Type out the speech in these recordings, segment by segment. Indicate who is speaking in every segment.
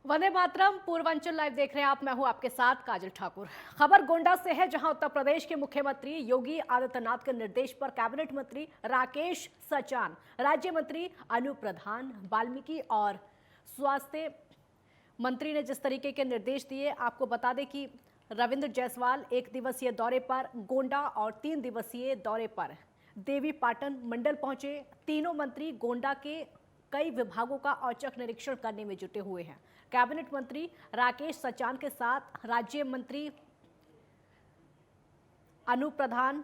Speaker 1: Vande Mataram. Purvanchal live देख रहे हैं आप। मैं हूं आपके साथ काजल ठाकुर। खबर गोंडा से है, जहां उत्तर प्रदेश के मुख्यमंत्री योगी आदित्यनाथ के निर्देश पर कैबिनेट मंत्री राकेश सचान, राज्य मंत्री अनूप प्रधान, वाल्मीकि और स्वास्थ्य मंत्री ने जिस तरीके के निर्देश दिए, आपको बता दें कि रविंद्र जायसवाल 1 दिवसीय दौरे पर गोंडा और 3 दिवसीय दौरे पर देवी पाटन मंडल पहुंचे। तीनों मंत्री गोंडा के कई विभागों का औचक निरीक्षण करने में जुटे हुए हैं। कैबिनेट मंत्री राकेश सचान के साथ राज्य मंत्री अनूप प्रधान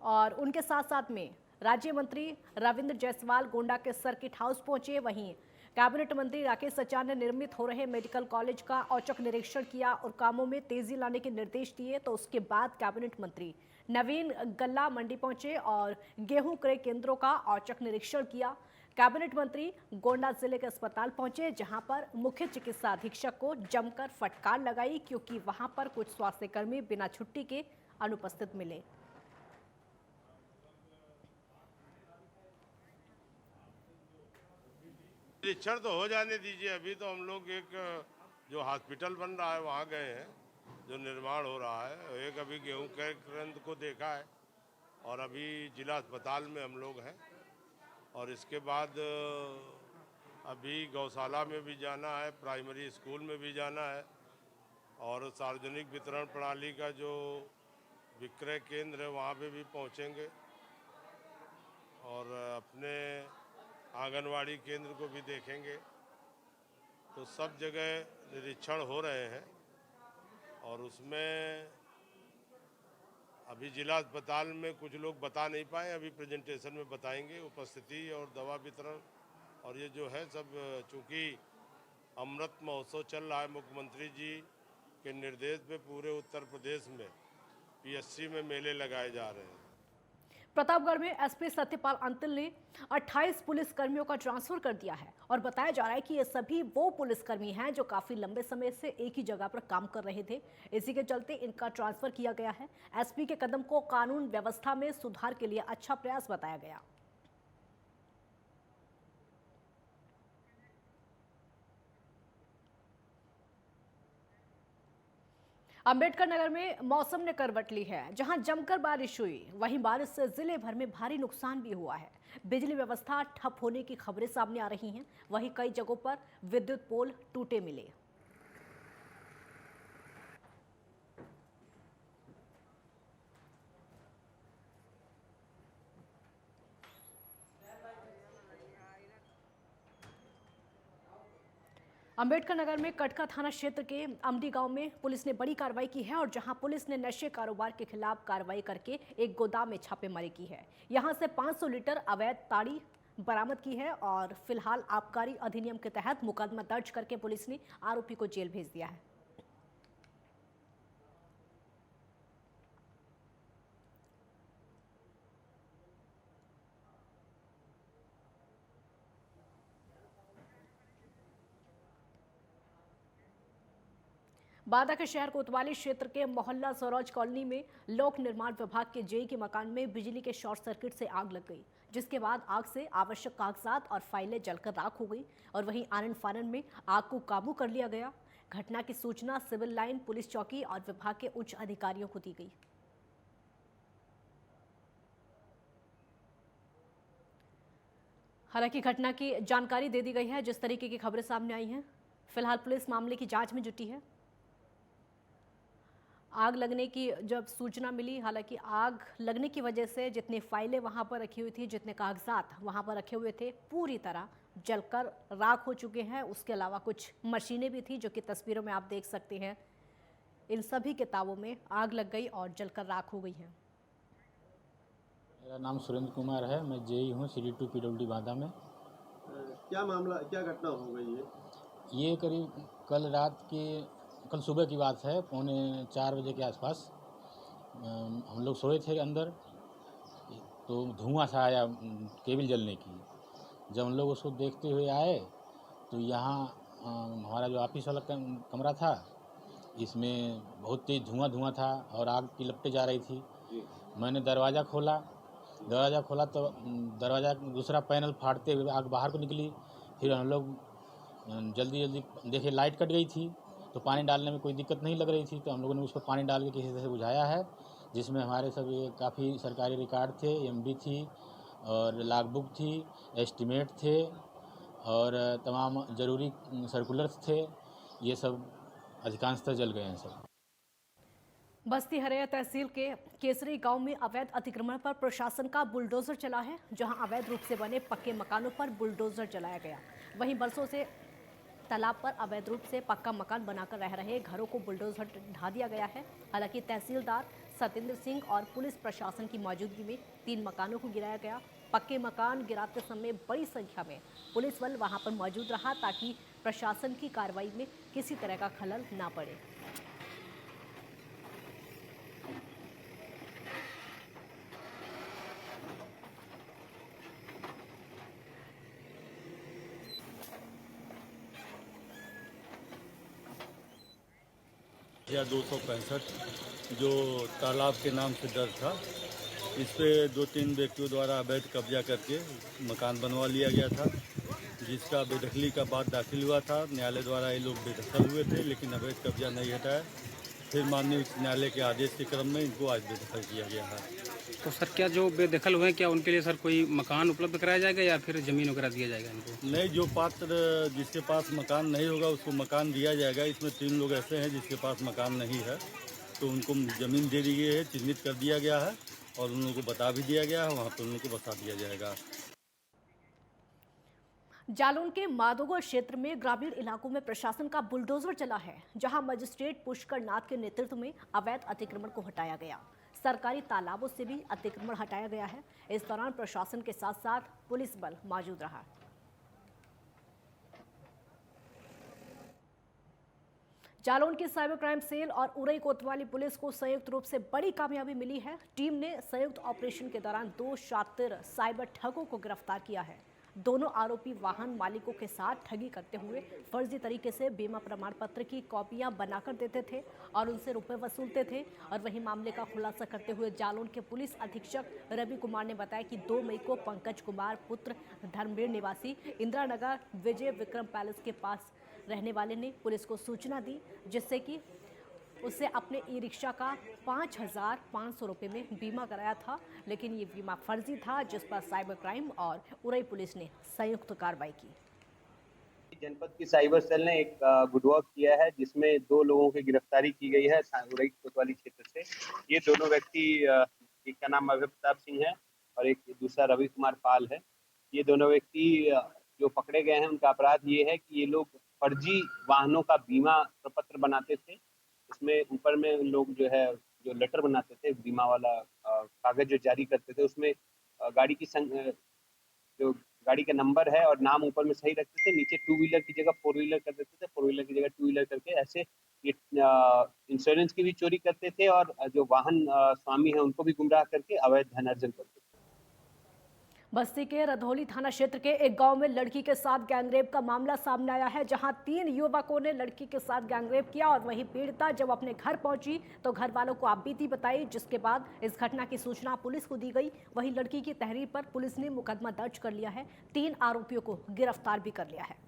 Speaker 1: और उनके साथ साथ में राज्य मंत्री रविंद्र जायसवाल गोंडा के सर्किट हाउस पहुंचे। वहीं कैबिनेट मंत्री राकेश सचान ने निर्मित हो रहे मेडिकल कॉलेज का औचक निरीक्षण किया और कामों में तेजी लाने के निर्देश दिए। तो उसके बाद कैबिनेट मंत्री नवीन गल्ला मंडी पहुंचे और गेहूं क्रय केंद्रों का औचक निरीक्षण किया। कैबिनेट मंत्री गोंडा जिले के अस्पताल पहुंचे, जहां पर मुख्य चिकित्सा अधीक्षक को जमकर फटकार लगाई, क्योंकि वहां पर कुछ स्वास्थ्यकर्मी बिना छुट्टी के अनुपस्थित मिले।
Speaker 2: निरीक्षण तो हो जाने दीजिए। अभी तो हम लोग एक जो हॉस्पिटल बन रहा है वहाँ गए हैं, जो निर्माण हो रहा है। एक अभी गेहूं के केंद्र को देखा है और अभी जिला अस्पताल में हम लोग हैं। और इसके बाद अभी गौशाला में भी जाना है, प्राइमरी स्कूल में भी जाना है और सार्वजनिक वितरण प्रणाली का जो विक्रय केंद्र है वहाँ पे भी पहुँचेंगे और अपने आंगनवाड़ी केंद्र को भी देखेंगे। तो सब जगह निरीक्षण हो रहे हैं और उसमें अभी जिला अस्पताल में कुछ लोग बता नहीं पाए, अभी प्रेजेंटेशन में बताएंगे उपस्थिति और दवा वितरण। और ये जो है सब, चूँकि अमृत महोत्सव चल रहा है, मुख्यमंत्री जी के निर्देश पे पूरे उत्तर प्रदेश में पीएससी में मेले लगाए जा रहे हैं।
Speaker 1: प्रतापगढ़ में एसपी सत्यपाल अंतिल ने 28 पुलिसकर्मियों का ट्रांसफर कर दिया है और बताया जा रहा है कि ये सभी वो पुलिसकर्मी हैं जो काफी लंबे समय से एक ही जगह पर काम कर रहे थे। इसी के चलते इनका ट्रांसफर किया गया है। एसपी के कदम को कानून व्यवस्था में सुधार के लिए अच्छा प्रयास बताया गया। अंबेडकर नगर में मौसम ने करवट ली है, जहां जमकर बारिश हुई, वहीं बारिश से जिले भर में भारी नुकसान भी हुआ है। बिजली व्यवस्था ठप होने की खबरें सामने आ रही हैं। वहीं कई जगहों पर विद्युत पोल टूटे मिले। अंबेडकर नगर में कटका थाना क्षेत्र के अमडी गांव में पुलिस ने बड़ी कार्रवाई की है और जहां पुलिस ने नशे कारोबार के खिलाफ कार्रवाई करके एक गोदाम में छापेमारी की है। यहां से 500 लीटर अवैध ताड़ी बरामद की है और फिलहाल आबकारी अधिनियम के तहत मुकदमा दर्ज करके पुलिस ने आरोपी को जेल भेज दिया है। बांदा के शहर कोतवाली क्षेत्र के मोहल्ला सरोज कॉलोनी में लोक निर्माण विभाग के जेई के मकान में बिजली के शॉर्ट सर्किट से आग लग गई, जिसके बाद आग से आवश्यक कागजात और फाइलें जलकर राख हो गई और वहीं आनन फानन में आग को काबू कर लिया गया। घटना की सूचना सिविल लाइन पुलिस चौकी और विभाग के उच्च अधिकारियों को दी गई। हालांकि घटना की जानकारी दे दी गई है। जिस तरीके की खबरें सामने आई हैं, फिलहाल पुलिस मामले की जांच में जुटी है। आग लगने की जब सूचना मिली, हालांकि आग लगने की वजह से जितनी फाइलें वहां पर रखी हुई थी, जितने कागजात वहां पर रखे हुए थे, पूरी तरह जलकर राख हो चुके हैं। उसके अलावा कुछ मशीनें भी थी, जो कि तस्वीरों में आप देख सकते हैं। इन सभी किताबों में आग लग गई और जलकर राख हो गई है।
Speaker 3: मेरा नाम सुरेंद्र कुमार है। मैं जेई हूँ CD2 PWD बांदा में।
Speaker 4: क्या मामला, क्या घटना हो गई है?
Speaker 3: ये करीब कल सुबह की बात है, 3:45 बजे के आसपास हम लोग सोए थे अंदर, तो धुआं सा आया केबल जलने की। जब हम लोग उसको देखते हुए आए तो यहाँ हमारा जो ऑफिस वाला कमरा था, इसमें बहुत तेज़ धुआं था और आग की लपटें जा रही थी। मैंने दरवाज़ा खोला तो दरवाज़ा दूसरा पैनल फाड़ते हुए आग बाहर को निकली। फिर हम लोग जल्दी जल्दी देखिए लाइट कट गई थी तो पानी डालने में कोई दिक्कत नहीं लग रही थी, तो हम लोगों ने उसको पानी डाल के किसी तरह से बुझाया है, जिसमें हमारे सब ये काफ़ी सरकारी रिकॉर्ड थे, एमडी थी और लॉगबुक थी, एस्टीमेट थे और तमाम ज़रूरी सर्कुलर्स थे, ये सब अधिकांशतः जल गए हैं सब।
Speaker 1: बस्ती हरैया तहसील के केसरी गांव में अवैध अतिक्रमण पर प्रशासन का बुलडोजर चला है, जहां अवैध रूप से बने पक्के मकानों पर बुलडोजर चलाया गया। वहीं बरसों से तालाब पर अवैध रूप से पक्का मकान बनाकर रह रहे घरों को बुलडोजर ढा दिया गया है। हालांकि तहसीलदार सतेंद्र सिंह और पुलिस प्रशासन की मौजूदगी में 3 मकानों को गिराया गया। पक्के मकान गिराते समय बड़ी संख्या में पुलिस बल वहां पर मौजूद रहा ताकि प्रशासन की कार्रवाई में किसी तरह का खलल ना पड़े।
Speaker 5: या 265 जो तालाब के नाम से दर्ज था, इस पे 2-3 व्यक्तियों द्वारा अवैध कब्जा करके मकान बनवा लिया गया था, जिसका बेदखली का बाद दाखिल हुआ था। न्यायालय द्वारा ये लोग बेदखल हुए थे, लेकिन अवैध कब्जा नहीं हटाया। फिर माननीय उच्च न्यायालय के आदेश के क्रम में इनको आज बेदखल किया गया है।
Speaker 6: तो सर क्या जो बेदखल हुए हैं क्या उनके लिए सर कोई मकान उपलब्ध कराया जाएगा या फिर ज़मीन वगैरह दिया जाएगा इनको?
Speaker 5: नहीं, जो पात्र जिसके पास मकान नहीं होगा उसको मकान दिया जाएगा। इसमें 3 लोग ऐसे हैं जिसके पास मकान नहीं है, तो उनको ज़मीन दे दी गई है, चिन्हित कर दिया गया है और उन लोगों को बता भी दिया गया है, वहाँ पर उन लोगों को बसा दिया जाएगा।
Speaker 1: जालौन के माधोगढ़ क्षेत्र में ग्रामीण इलाकों में प्रशासन का बुलडोजर चला है, जहां मजिस्ट्रेट पुष्कर नाथ के नेतृत्व में अवैध अतिक्रमण को हटाया गया। सरकारी तालाबों से भी अतिक्रमण हटाया गया है। इस दौरान प्रशासन के साथ साथ पुलिस बल मौजूद रहा। जालौन की साइबर क्राइम सेल और उरई कोतवाली पुलिस को संयुक्त रूप से बड़ी कामयाबी मिली है। टीम ने संयुक्त ऑपरेशन के दौरान 2 शातिर साइबर ठगों को गिरफ्तार किया है। दोनों आरोपी वाहन मालिकों के साथ ठगी करते हुए फर्जी तरीके से बीमा प्रमाण पत्र की कॉपियां बनाकर देते थे और उनसे रुपए वसूलते थे। और वहीं मामले का खुलासा करते हुए जालौन के पुलिस अधीक्षक रवि कुमार ने बताया कि 2 मई को पंकज कुमार पुत्र धर्मवीर निवासी इंदिरा नगर विजय विक्रम पैलेस के पास रहने वाले ने पुलिस को सूचना दी, जिससे कि उससे अपने ई रिक्शा का 5,500 रुपये में बीमा कराया था, लेकिन ये बीमा फर्जी था, जिस पर साइबर क्राइम और उरई पुलिस ने संयुक्त कार्रवाई की।
Speaker 7: जनपद की साइबर सेल ने एक गुड वर्क किया है, जिसमें 2 लोगों की गिरफ्तारी की गई है उरई कोतवाली क्षेत्र से। ये दोनों व्यक्ति, एक का नाम अभय प्रताप सिंह है और एक दूसरा रवि कुमार पाल है। ये दोनों व्यक्ति जो पकड़े गए हैं, उनका अपराध ये है कि ये लोग फर्जी वाहनों का बीमा प्रपत्र बनाते थे। इसमें ऊपर में लोग जो है जो लेटर बनाते थे, बीमा वाला कागज जो जारी करते थे, उसमें गाड़ी की जो गाड़ी का नंबर है और नाम ऊपर में सही रखते थे, नीचे 2 व्हीलर की जगह 4 व्हीलर कर देते थे, 4 व्हीलर की जगह 2 व्हीलर करके ऐसे ये इंश्योरेंस की भी चोरी करते थे और जो वाहन स्वामी है उनको भी गुमराह करके अवैध धन अर्जन करते थे।
Speaker 1: बस्ती के रधौली थाना क्षेत्र के एक गांव में लड़की के साथ गैंगरेप का मामला सामने आया है, जहां 3 युवकों ने लड़की के साथ गैंगरेप किया और वहीं पीड़िता जब अपने घर पहुंची तो घर वालों को आपबीती बताई, जिसके बाद इस घटना की सूचना पुलिस को दी गई। वहीं लड़की की तहरीर पर पुलिस ने मुकदमा दर्ज कर लिया है। 3 आरोपियों को गिरफ्तार भी कर लिया है।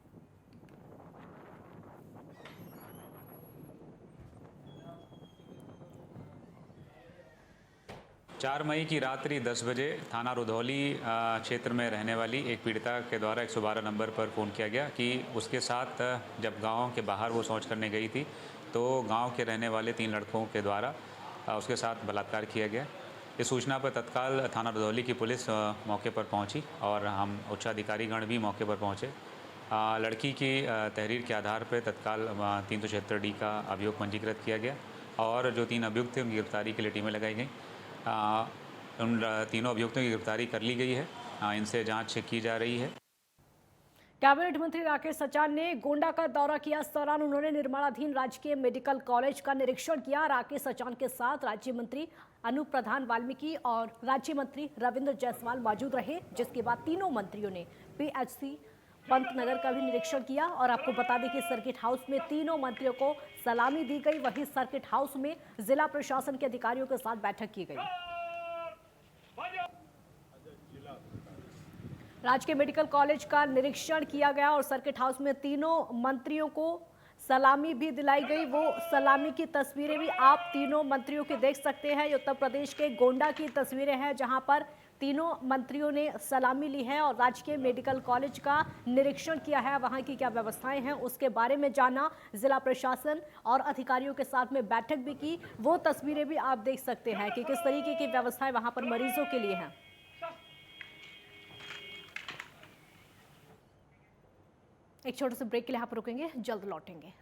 Speaker 8: 4 मई की रात्रि 10 बजे थाना रुधौली क्षेत्र में रहने वाली एक पीड़िता के द्वारा 112 नंबर पर फ़ोन किया गया कि उसके साथ जब गांव के बाहर वो शौच करने गई थी तो गांव के रहने वाले 3 लड़कों के द्वारा उसके साथ बलात्कार किया गया। इस सूचना पर तत्काल थाना रुधौली की पुलिस मौके पर पहुंची और हम उच्चाधिकारीगण भी मौके पर पहुंचे। लड़की की तहरीर के आधार पर तत्काल 376 डी का अभियोग पंजीकृत किया गया और जो 3 अभियुक्त थे उनकी गिरफ्तारी के लिए टीमें लगाई गई। उन तीनों अभियुक्तों की गिरफ्तारी कर ली गई है, इनसे जांच की जा रही है।
Speaker 1: कैबिनेट मंत्री राकेश सचान ने गोंडा का दौरा किया। इस दौरान उन्होंने निर्माणाधीन राजकीय मेडिकल कॉलेज का निरीक्षण किया। राकेश सचान के साथ राज्य मंत्री अनूप प्रधान वाल्मीकि और राज्य मंत्री रविंद्र जायसवाल मौजूद रहे, जिसके बाद तीनों मंत्रियों ने पीएचसी पंतनगर का भी निरीक्षण किया। और आपको बता दें कि सर्किट हाउस में तीनों मंत्रियों को सलामी दी गई, वहीं सर्किट हाउस में जिला प्रशासन के अधिकारियों के साथ बैठक की गई। राजकीय मेडिकल कॉलेज का निरीक्षण किया गया और सर्किट हाउस में तीनों मंत्रियों को सलामी भी दिलाई गई। वो सलामी की तस्वीरें भी आप तीनों मंत्रियों की देख सकते हैं। ये उत्तर प्रदेश के गोंडा की तस्वीरें हैं जहां पर तीनों मंत्रियों ने सलामी ली है और राजकीय मेडिकल कॉलेज का निरीक्षण किया है। वहां की क्या व्यवस्थाएं हैं उसके बारे में जाना, जिला प्रशासन और अधिकारियों के साथ में बैठक भी की। वो तस्वीरें भी आप देख सकते हैं कि किस तरीके की व्यवस्थाएं वहां पर मरीजों के लिए हैं। एक छोटे से ब्रेक के लिए यहाँ पर रुकेंगे, जल्द लौटेंगे।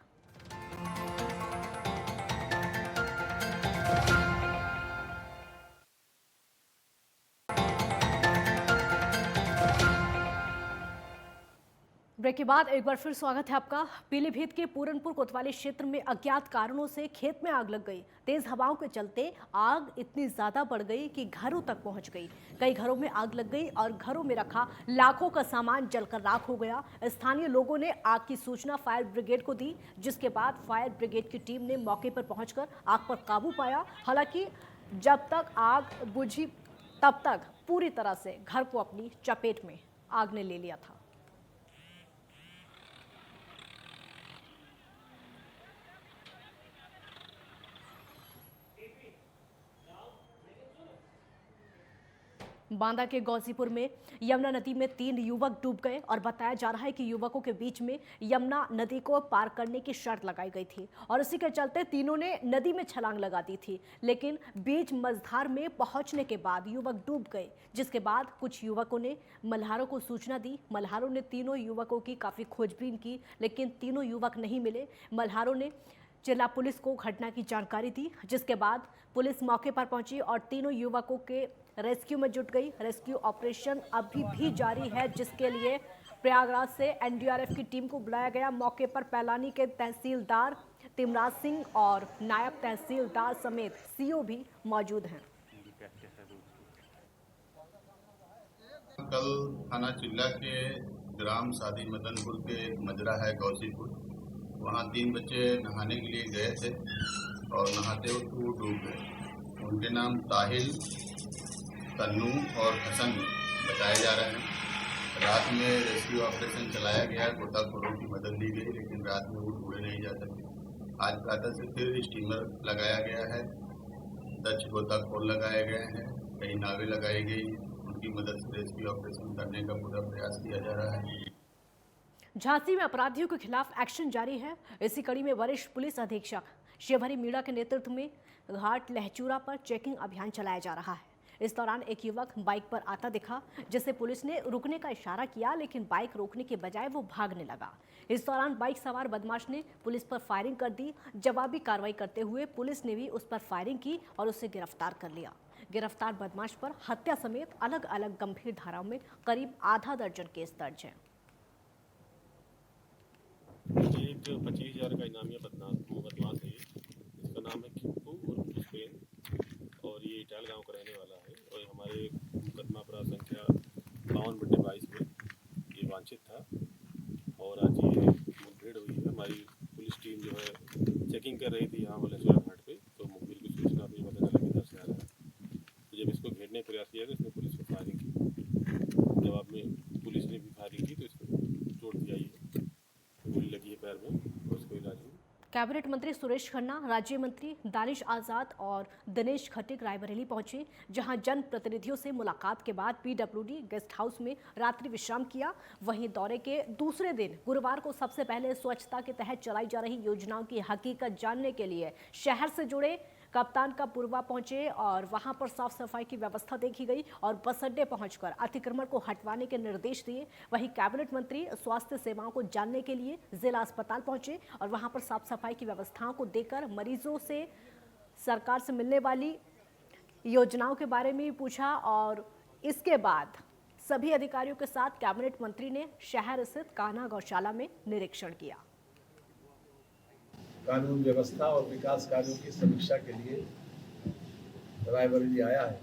Speaker 1: ब्रेक के बाद एक बार फिर स्वागत है आपका। पीलीभीत के पूरनपुर कोतवाली क्षेत्र में अज्ञात कारणों से खेत में आग लग गई। तेज हवाओं के चलते आग इतनी ज्यादा बढ़ गई कि घरों तक पहुंच गई। कई घरों में आग लग गई और घरों में रखा लाखों का सामान जलकर राख हो गया। स्थानीय लोगों ने आग की सूचना फायर ब्रिगेड को दी, जिसके बाद फायर ब्रिगेड की टीम ने मौके पर पहुंचकर आग पर काबू पाया। हालांकि जब तक आग बुझी तब तक पूरी तरह से घर को अपनी चपेट में आग ने ले लिया था। बांदा के गौसीपुर में यमुना नदी में 3 युवक डूब गए और बताया जा रहा है कि युवकों के बीच में यमुना नदी को पार करने की शर्त लगाई गई थी और इसी के चलते तीनों ने नदी में छलांग लगा दी थी। लेकिन बीच मझधार में पहुंचने के बाद युवक डूब गए, जिसके बाद कुछ युवकों ने मल्हारों को सूचना दी। मल्हारों ने तीनों युवकों की काफ़ी खोजबीन की, लेकिन तीनों युवक नहीं मिले। मल्हारों ने जिला पुलिस को घटना की जानकारी दी, जिसके बाद पुलिस मौके पर पहुंची और तीनों युवकों के रेस्क्यू में जुट गई। रेस्क्यू ऑपरेशन अभी भी जारी है, जिसके लिए प्रयागराज से एनडीआरएफ की टीम को बुलाया गया। मौके पर पैलानी के तहसीलदार तिमराज सिंह और नायब तहसीलदार समेत सीओ भी मौजूद हैं।
Speaker 9: कल थाना चिल्ला के ग्राम शादी मदनपुर के मजरा है गौसीपुर, वहाँ 3 बच्चे नहाने के लिए गए थे और नहाते वक्त वो डूब गए। उनके नाम ताहिल, तन्नू और हसन बताए जा रहे हैं। रात में रेस्क्यू ऑपरेशन चलाया गया, गोताखोरों की मदद ली गई, लेकिन रात में वो ढूंढे नहीं जा सके। आज प्रातः से फिर स्टीमर लगाया गया है, 10 गोताखोर लगाए गए हैं, कई नावें लगाई गई, उनकी मदद से रेस्क्यू ऑपरेशन करने का पूरा प्रयास किया जा रहा है।
Speaker 1: झांसी में अपराधियों के खिलाफ एक्शन जारी है। इसी कड़ी में वरिष्ठ पुलिस अधीक्षक शिवहरी मीणा के नेतृत्व में घाट लहचूरा पर चेकिंग अभियान चलाया जा रहा है। इस दौरान एक युवक बाइक पर आता दिखा, जिसे पुलिस ने रुकने का इशारा किया, लेकिन बाइक रोकने के बजाय वो भागने लगा। इस दौरान बाइक सवार बदमाश ने पुलिस पर फायरिंग कर दी। जवाबी कार्रवाई करते हुए पुलिस ने भी उस पर फायरिंग की और उसे गिरफ्तार कर लिया। गिरफ्तार बदमाश पर हत्या समेत अलग अलग गंभीर धाराओं में करीब आधा दर्जन केस दर्ज हैं।
Speaker 10: एक 25,000 का इनामी बदमाश है, इसका नाम है खिप्पू और पुष्पेन, और ये इटाल गांव का रहने वाला है और हमारे मुकदमा अपराध संख्या 52/22 में ये वांछित था और आज ये मुठभेड़ हुई है। हमारी पुलिस टीम जो है चेकिंग कर रही थी यहाँ वाला घाट पे, तो मुखबिर की सूचना भी पता चला कि से आ रहा है। तो जब इसको घेरने का प्रयास किया तो इसने पुलिस को फायरिंग की। जवाब में पुलिस ने भी फायरिंग की तो इसको चोट दी आई है, गोली लगी है पैर में और उसको इलाज हुआ।
Speaker 1: कैबिनेट मंत्री सुरेश खन्ना, राज्य मंत्री दानिश आजाद और दिनेश खटीक रायबरेली पहुंचे, जहां जन प्रतिनिधियों से मुलाकात के बाद पीडब्ल्यूडी गेस्ट हाउस में रात्रि विश्राम किया। वहीं दौरे के दूसरे दिन गुरुवार को सबसे पहले स्वच्छता के तहत चलाई जा रही योजनाओं की हकीकत जानने के लिए शहर से जुड़े कप्तान का पुरवा पहुंचे और वहां पर साफ सफाई की व्यवस्था देखी गई और बस अड्डे पहुंचकर अतिक्रमण को हटवाने के निर्देश दिए। वहीं कैबिनेट मंत्री स्वास्थ्य सेवाओं को जानने के लिए जिला अस्पताल पहुंचे और वहां पर साफ सफाई की व्यवस्थाओं को देखकर मरीजों से सरकार से मिलने वाली योजनाओं के बारे में पूछा और इसके बाद सभी अधिकारियों के साथ कैबिनेट मंत्री ने शहर स्थित कान्हा गौशाला में निरीक्षण किया।
Speaker 11: कानून व्यवस्था और विकास कार्यों की समीक्षा के लिए रायबरेली आया है।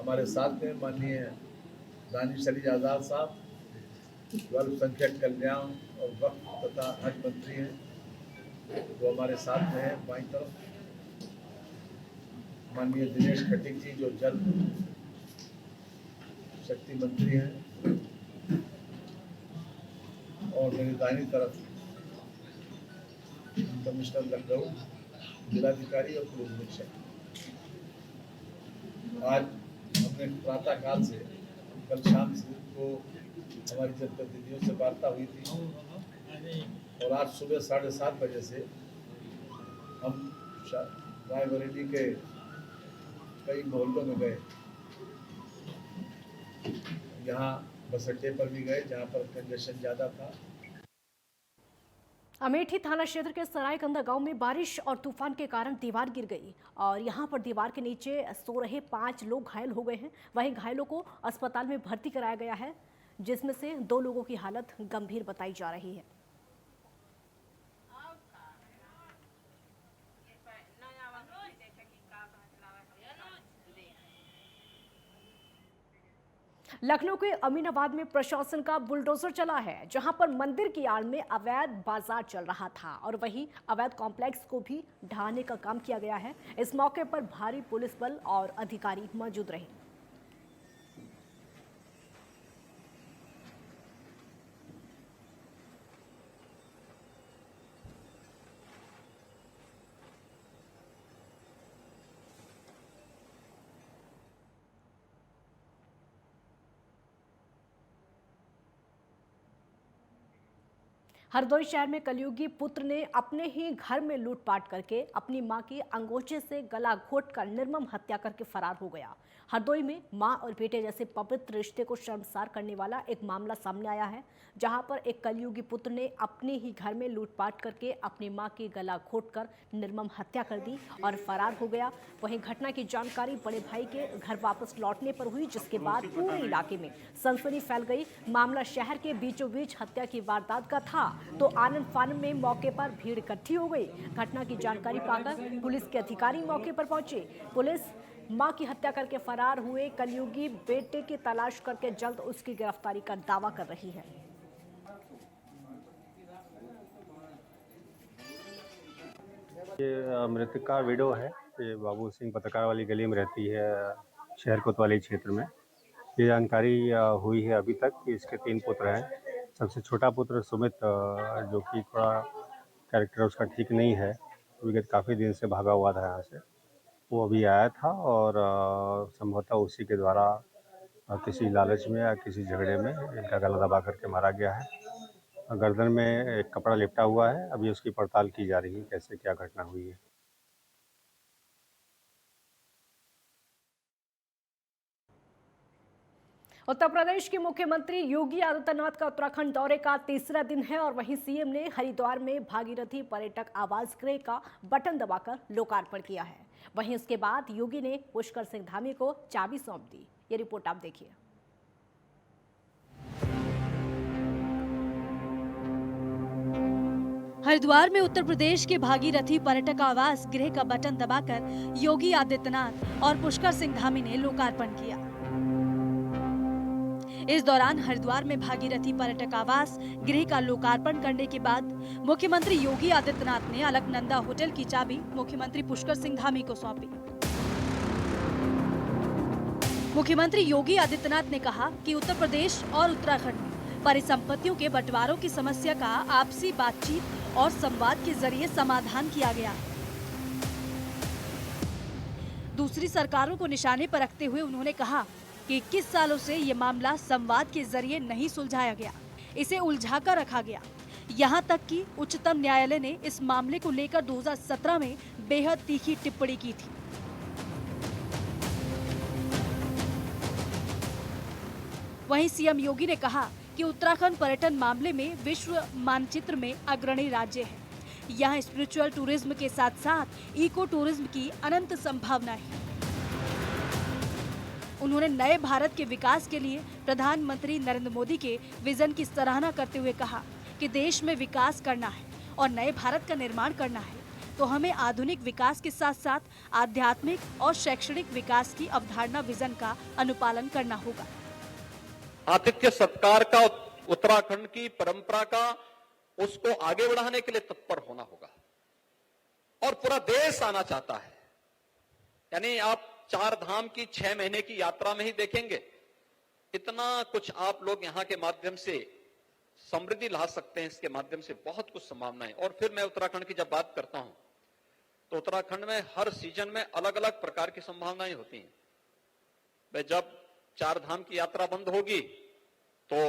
Speaker 11: हमारे साथ में माननीय दानिश अली आज़ाद साहब, अल्पसंख्यक कल्याण और वक्फ तथा हज मंत्री हैं, वो हमारे साथ में हैं। बाईं तरफ माननीय दिनेश खटीक जी जो जल शक्ति मंत्री हैं, और मेरी दाहिनी तरफ कमिश्नर लखनऊ, जिलाधिकारी और पुलिस अधीक्षक। आज हमने प्रातः काल से कल शाम से को हमारी जनप्रतिनिधियों से वार्ता हुई थी और आज सुबह 7:30 बजे से हम रायबरेली के कई मोहल्लों में गए। यहाँ बस अड्डे पर भी गए जहाँ पर कंजेशन ज़्यादा था।
Speaker 1: अमेठी थाना क्षेत्र के सरायकंदा गांव में बारिश और तूफान के कारण दीवार गिर गई और यहां पर दीवार के नीचे सो रहे 5 लोग घायल हो गए हैं। वहीं घायलों को अस्पताल में भर्ती कराया गया है, जिसमें से 2 लोगों की हालत गंभीर बताई जा रही है। लखनऊ के अमीनाबाद में प्रशासन का बुलडोजर चला है, जहां पर मंदिर की आड़ में अवैध बाजार चल रहा था और वहीं अवैध कॉम्प्लेक्स को भी ढहाने का काम किया गया है। इस मौके पर भारी पुलिस बल और अधिकारी मौजूद रहे। हरदोई शहर में कलयुगी पुत्र ने अपने ही घर में लूटपाट करके अपनी मां की अंगोछे से गला घोंटकर निर्मम हत्या करके फरार हो गया। हरदोई में मां और बेटे जैसे पवित्र रिश्ते को शर्मसार करने वाला एक मामला सामने आया है, जहां पर एक कलयुगी पुत्र ने अपने ही घर में लूटपाट करके अपनी मां की गला घोंटकर निर्मम हत्या कर दी और फरार हो गया। वहीं घटना की जानकारी बड़े भाई के घर वापस लौटने पर हुई, जिसके बाद पूरे इलाके में सनसनी फैल गई। मामला शहर के बीचों बीच हत्या की वारदात का था, तो आनंद फानन में मौके पर भीड़ इकट्ठी हो गई। घटना की जानकारी पाकर पुलिस के अधिकारी मौके पर पहुंचे। पुलिस मां की हत्या करके फरार हुए कलयुगी बेटे की तलाश करके जल्द उसकी गिरफ्तारी का दावा कर रही है।
Speaker 12: ये मृतक का विडो है। ये बाबू सिंह पत्रकार वाली गली में रहती है, शहर कोतवाली क्षेत्र में। ये जानकारी हुई है अभी तक कि इसके 3 पुत्र हैं। सबसे छोटा पुत्र सुमित, जो कि थोड़ा कैरेक्टर उसका ठीक नहीं है, विगत काफ़ी दिन से भागा हुआ था यहाँ से, वो अभी आया था और संभवतः उसी के द्वारा किसी लालच में या किसी झगड़े में इनका गला दबा करके मारा गया है। गर्दन में एक कपड़ा लिपटा हुआ है। अभी उसकी पड़ताल की जा रही है कैसे क्या घटना हुई है।
Speaker 1: उत्तर प्रदेश के मुख्यमंत्री योगी आदित्यनाथ का उत्तराखंड दौरे का तीसरा दिन है और वहीं सीएम ने हरिद्वार में भागीरथी पर्यटक आवास गृह का बटन दबाकर लोकार्पण किया है। वहीं उसके बाद योगी ने पुष्कर सिंह धामी को चाबी सौंप दी। ये रिपोर्ट आप देखिए।
Speaker 13: हरिद्वार में उत्तर प्रदेश के भागीरथी पर्यटक आवास गृह का बटन दबाकर योगी आदित्यनाथ और पुष्कर सिंह धामी ने लोकार्पण किया। इस दौरान हरिद्वार में भागीरथी पर्यटक आवास गृह का लोकार्पण करने के बाद मुख्यमंत्री योगी आदित्यनाथ ने अलकनंदा होटल की चाबी मुख्यमंत्री पुष्कर सिंह धामी को सौंपी। मुख्यमंत्री योगी आदित्यनाथ ने कहा कि उत्तर प्रदेश और उत्तराखंड में परिसंपत्तियों के बंटवारों की समस्या का आपसी बातचीत और संवाद के जरिए समाधान किया गया। दूसरी सरकारों को निशाने पर रखते हुए उन्होंने कहा कि 21 सालों से ये मामला संवाद के जरिए नहीं सुलझाया गया, इसे उलझाकर रखा गया। यहाँ तक कि उच्चतम न्यायालय ने इस मामले को लेकर 2017 में बेहद तीखी टिप्पणी की थी। वहीं सीएम योगी ने कहा कि उत्तराखंड पर्यटन मामले में विश्व मानचित्र में अग्रणी राज्य है। यहाँ स्पिरिचुअल टूरिज्म के साथ साथ इको टूरिज्म की अनंत संभावना है। उन्होंने नए भारत के विकास के लिए प्रधानमंत्री नरेंद्र मोदी के विजन की सराहना करते हुए कहा कि देश में विकास करना है और नए भारत का निर्माण करना है तो हमें आधुनिक विकास के साथ साथ आध्यात्मिक और शैक्षणिक विकास की अवधारणा विजन का अनुपालन करना होगा।
Speaker 14: आतिथ्य सत्कार का उत्तराखंड की परंपरा का उसको आगे बढ़ाने के लिए तत्पर होना होगा और पूरा देश आना चाहता है। यानी आप 4 धाम की 6 महीने की यात्रा में ही देखेंगे इतना कुछ आप लोग यहाँ के माध्यम से समृद्धि ला सकते हैं इसके माध्यम से, बहुत कुछ संभावनाएं। और फिर मैं उत्तराखंड की जब बात करता हूं तो उत्तराखंड में हर सीजन में अलग अलग प्रकार की संभावनाएं होती हैं। भाई जब 4 धाम की यात्रा बंद होगी तो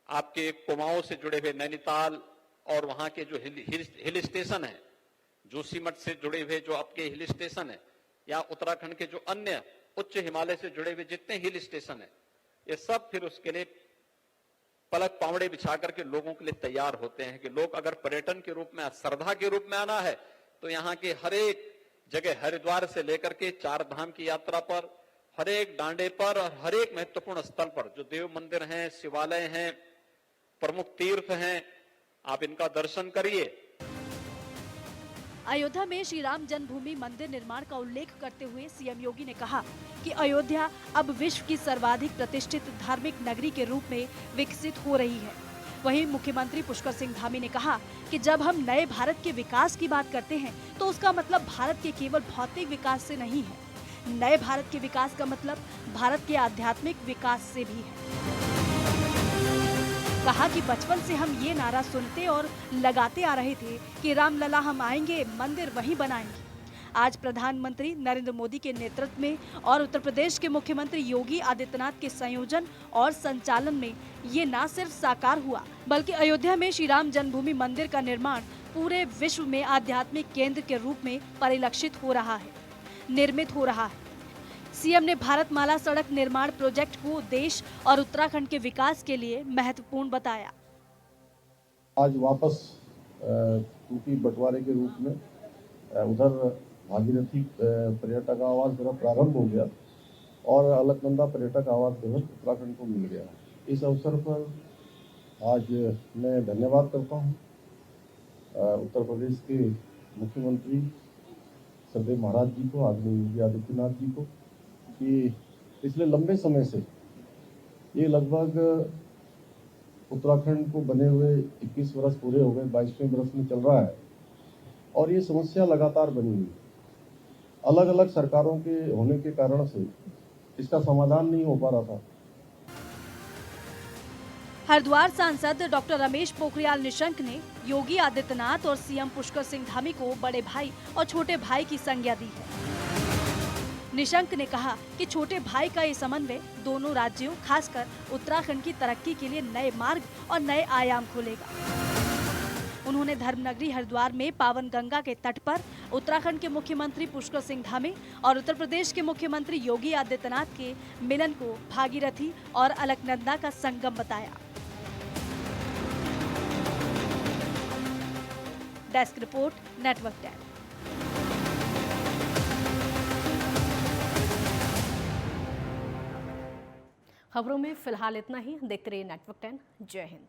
Speaker 14: आपके कुमाऊं से जुड़े हुए नैनीताल और वहां के जो हिल स्टेशन है, जोशीमठ से जुड़े हुए जो आपके हिल स्टेशन है, या उत्तराखंड के जो अन्य उच्च हिमालय से जुड़े हुए जितने हिल स्टेशन है, ये सब फिर उसके लिए पलक पावड़े बिछा करके लोगों के लिए तैयार होते हैं कि लोग अगर पर्यटन के रूप में, श्रद्धा के रूप में आना है तो यहाँ के हर एक जगह, हरिद्वार से लेकर के 4 धाम की यात्रा पर, हर एक डांडे पर और हर एक महत्वपूर्ण स्थल पर जो देव मंदिर हैं, शिवालय हैं, प्रमुख तीर्थ हैं, आप इनका दर्शन करिए।
Speaker 13: अयोध्या में श्री राम जन्मभूमि मंदिर निर्माण का उल्लेख करते हुए सीएम योगी ने कहा कि अयोध्या अब विश्व की सर्वाधिक प्रतिष्ठित धार्मिक नगरी के रूप में विकसित हो रही है। वहीं मुख्यमंत्री पुष्कर सिंह धामी ने कहा कि जब हम नए भारत के विकास की बात करते हैं तो उसका मतलब भारत के केवल भौतिक विकास से नहीं है। नए भारत के विकास का मतलब भारत के आध्यात्मिक विकास से भी है। कहा कि बचपन से हम ये नारा सुनते और लगाते आ रहे थे कि रामलला हम आएंगे, मंदिर वहीं बनाएंगे। आज प्रधानमंत्री नरेंद्र मोदी के नेतृत्व में और उत्तर प्रदेश के मुख्यमंत्री योगी आदित्यनाथ के संयोजन और संचालन में ये न सिर्फ साकार हुआ, बल्कि अयोध्या में श्री राम जन्मभूमि मंदिर का निर्माण पूरे विश्व में आध्यात्मिक केंद्र के रूप में परिलक्षित हो रहा है, निर्मित हो रहा है। सीएम ने भारतमाला सड़क निर्माण प्रोजेक्ट को देश और उत्तराखंड के विकास के लिए महत्वपूर्ण बताया।
Speaker 11: आज वापस टूटी बंटवारे के रूप में उधर भागीरथी पर्यटक आवास मेरा प्रारंभ हो गया और अलकनंदा पर्यटक आवास जो है उत्तराखंड को मिल गया। इस अवसर पर आज मैं धन्यवाद करता हूँ उत्तर प्रदेश के मुख्यमंत्री सरदेव महाराज जी को, आदरणीय योगी आदित्यनाथ जी को, कि पिछले लंबे समय से ये लगभग उत्तराखंड को बने हुए 21 वर्ष पूरे हो गए, 22वें वर्ष में चल रहा है और ये समस्या लगातार बनी हुई। अलग अलग सरकारों के होने के कारण से इसका समाधान नहीं हो पा रहा था।
Speaker 13: हरिद्वार सांसद डॉक्टर रमेश पोखरियाल निशंक ने योगी आदित्यनाथ और सीएम पुष्कर सिंह धामी को बड़े भाई और छोटे भाई की संज्ञा दी है। निशंक ने कहा कि छोटे भाई का ये समन्वय दोनों राज्यों, खासकर उत्तराखंड की तरक्की के लिए नए मार्ग और नए आयाम खोलेगा। उन्होंने धर्मनगरी हरिद्वार में पावन गंगा के तट पर उत्तराखंड के मुख्यमंत्री पुष्कर सिंह धामी और उत्तर प्रदेश के मुख्यमंत्री योगी आदित्यनाथ के मिलन को भागीरथी और अलकनंदा का संगम बताया। Desk report, network 10।
Speaker 1: खबरों में फिलहाल इतना ही। देखते रहिए नेटवर्क 10। जय हिंद।